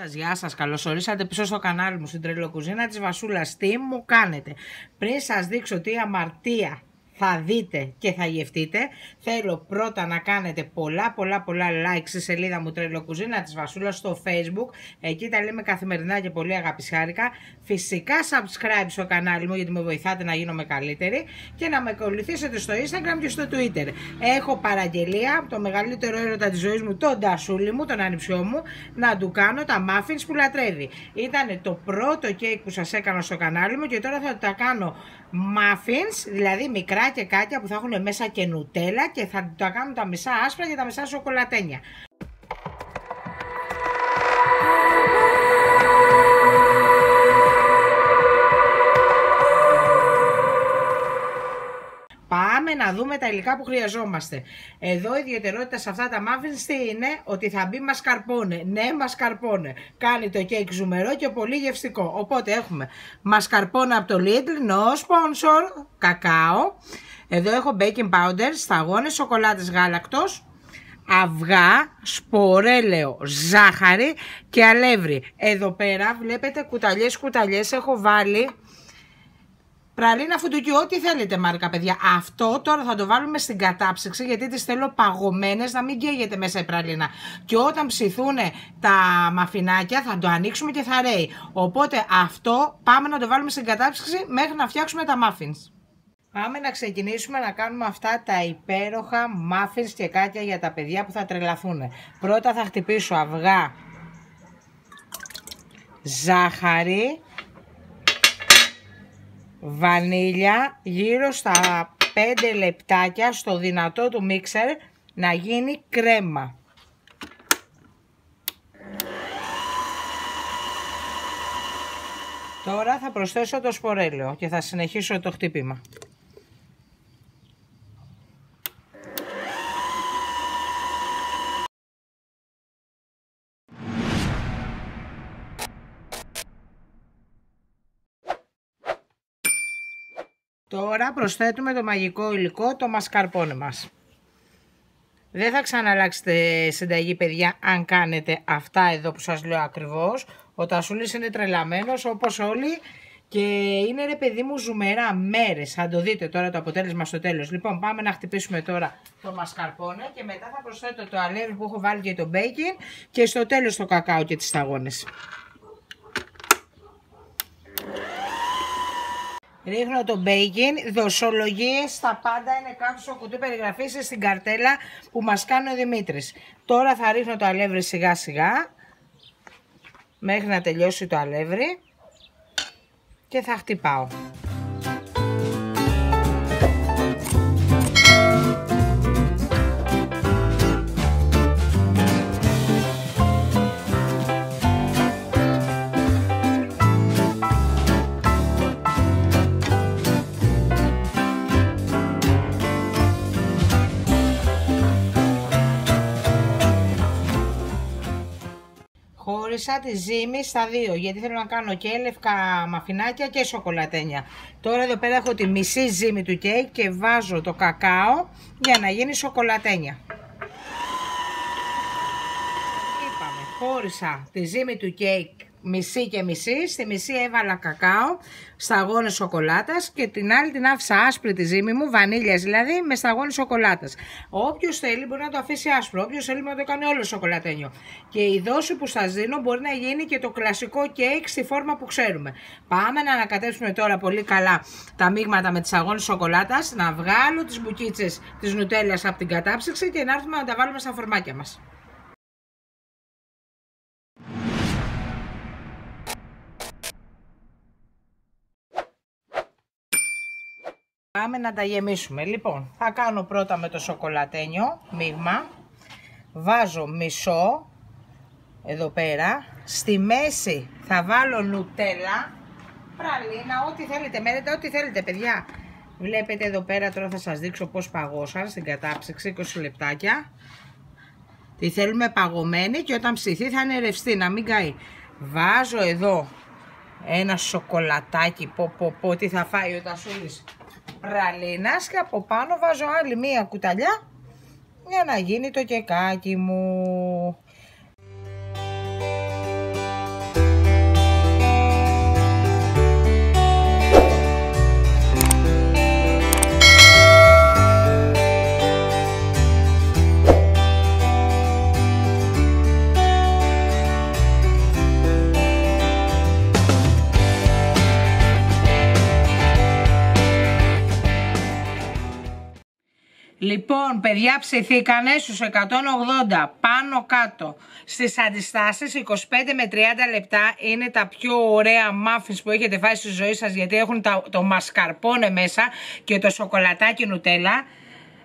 Γεια σας, καλώς ορίσατε πίσω στο κανάλι μου, στην τρελοκουζίνα της Βασούλας. Τι μου κάνετε? Πριν σας δείξω τι αμαρτία θα δείτε και θα γευτείτε, θέλω πρώτα να κάνετε πολλά like στη σελίδα μου Τρελοκουζίνα της Βασούλας στο Facebook. Εκεί τα λέμε καθημερινά και πολύ αγαπησιάρικα. Φυσικά subscribe στο κανάλι μου, γιατί με βοηθάτε να γίνομαι καλύτερη. Και να με ακολουθήσετε στο Instagram και στο Twitter. Έχω παραγγελία από το μεγαλύτερο έρωτα της ζωής μου, τον Τασούλη μου, τον ανιψιό μου, να του κάνω τα muffins που λατρεύει. Ήταν το πρώτο κέικ που σας έκανα στο κανάλι μου και τώρα θα τα κάνω muffins, δηλαδή μικρά κεκάκια που θα έχουν μέσα και νουτέλα και θα τα κάνουν τα μισά άσπρα και τα μισά σοκολατένια. Πάμε να δούμε τα υλικά που χρειαζόμαστε. Εδώ η ιδιαιτερότητα σε αυτά τα muffins τι είναι? Ότι θα μπει μασκαρπόνε. Ναι, μασκαρπόνε. Κάνει το κέικ ζουμερό και πολύ γευστικό. Οπότε έχουμε μασκαρπόνε από το Lidl, no sponsor, κακάο. Εδώ έχω baking powder, σταγόνες, σοκολάτες γάλακτος, αυγά, σπορέλαιο, ζάχαρη και αλεύρι. Εδώ πέρα βλέπετε κουταλιές έχω βάλει πραλίνα φουντουκιού, ό,τι θέλετε μάρκα παιδιά. Αυτό τώρα θα το βάλουμε στην κατάψυξη, γιατί τις θέλω παγωμένες, να μην καίγεται μέσα η πραλίνα. Και όταν ψηθούν τα μαφινάκια θα το ανοίξουμε και θα ρέει. Οπότε αυτό πάμε να το βάλουμε στην κατάψυξη μέχρι να φτιάξουμε τα muffins. Πάμε να ξεκινήσουμε να κάνουμε αυτά τα υπέροχα muffins και κάκια για τα παιδιά που θα τρελαθούν. Πρώτα θα χτυπήσω αυγά, ζάχαρη, βανίλια γύρω στα 5 λεπτάκια στο δυνατό του μίξερ να γίνει κρέμα. Τώρα θα προσθέσω το σπορέλαιο και θα συνεχίσω το χτύπημα. Τώρα προσθέτουμε το μαγικό υλικό, το μασκαρπόνε μας. Δεν θα ξαναλλάξετε συνταγή παιδιά αν κάνετε αυτά εδώ που σας λέω ακριβώς. Ο Τασούλης είναι τρελαμένος όπως όλοι και είναι ρε παιδί μου ζουμερά μέρες. Θα το δείτε τώρα το αποτέλεσμα στο τέλος. Λοιπόν, πάμε να χτυπήσουμε τώρα το μασκαρπόνε και μετά θα προσθέτω το αλεύρι που έχω βάλει και το bacon και στο τέλος το κακάο και τις σταγόνες. Ρίχνω το bacon, δοσολογίες τα πάντα είναι κάτω στο κουτί περιγραφής στην καρτέλα που μας κάνει ο Δημήτρης. Τώρα θα ρίχνω το αλεύρι σιγά σιγά μέχρι να τελειώσει το αλεύρι και θα χτυπάω. Χώρισα τη ζύμη στα δύο, γιατί θέλω να κάνω και λευκά μαφινάκια και σοκολατένια. Τώρα εδώ πέρα έχω τη μισή ζύμη του κέικ και βάζω το κακάο για να γίνει σοκολατένια. Είπαμε, χώρισα τη ζύμη του κέικ μισή και μισή, στη μισή έβαλα κακάο, σταγόνες σοκολάτας και την άλλη την άφησα άσπρη τη ζύμη μου, βανίλιας δηλαδή, με σταγόνες σοκολάτας. Όποιος θέλει μπορεί να το αφήσει άσπρο, όποιος θέλει να το κάνει όλο σοκολατένιο. Και η δόση που σας δίνω μπορεί να γίνει και το κλασικό κέικ στη φόρμα που ξέρουμε. Πάμε να ανακατέψουμε τώρα πολύ καλά τα μείγματα με τις σταγόνες σοκολάτας, να βγάλω τις μπουκίτσες της νουτέλας από την κατάψυξη και να έρθουμε να τα βάλουμε στα φορμάκια μας. Πάμε να τα γεμίσουμε. Λοιπόν, θα κάνω πρώτα με το σοκολατένιο μείγμα. Βάζω μισό εδώ πέρα. Στη μέση θα βάλω νουτέλα, πραλίνα, ό,τι θέλετε. Μένετε ό,τι θέλετε παιδιά. Βλέπετε εδώ πέρα, τώρα θα σας δείξω πώς παγώσαν στην κατάψυξη, 20 λεπτάκια. Τη θέλουμε παγωμένη και όταν ψηθεί θα είναι ρευστή, να μην καεί. Βάζω εδώ ένα σοκολατάκι, πω τι θα φάει ο Τασούλης, πραλίνας, και από πάνω βάζω άλλη μία κουταλιά για να γίνει το κεκάκι μου. Λοιπόν, παιδιά, ψηθήκανε στους 180 πάνω κάτω. Στις αντιστάσεις 25 με 30 λεπτά είναι τα πιο ωραία muffins που έχετε φάει στη ζωή σας, γιατί έχουν το μασκαρπόνε μέσα και το σοκολατάκι νουτέλα.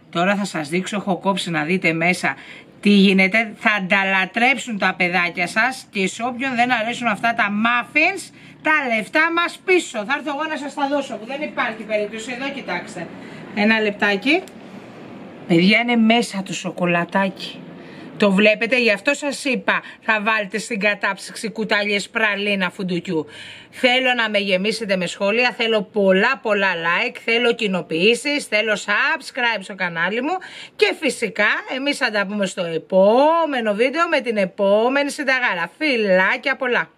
Τώρα θα σας δείξω, έχω κόψει να δείτε μέσα τι γίνεται. Θα ανταλατρέψουν τα παιδάκια σας και σε όποιον δεν αρέσουν αυτά τα muffins, τα λεφτά μας πίσω. Θα έρθω εγώ να σας τα δώσω, που δεν υπάρχει περίπτωση. Εδώ κοιτάξτε. Ένα λεπτάκι. Παιδιά, είναι μέσα το σοκολατάκι. Το βλέπετε, γι' αυτό σας είπα θα βάλετε στην κατάψυξη κουτάλιες πραλίνα φουντουκιού. Θέλω να με γεμίσετε με σχόλια, θέλω πολλά like, θέλω κοινοποιήσεις, θέλω subscribe στο κανάλι μου και φυσικά εμείς θα τα πούμε στο επόμενο βίντεο με την επόμενη συνταγάρα. Φιλάκια πολλά!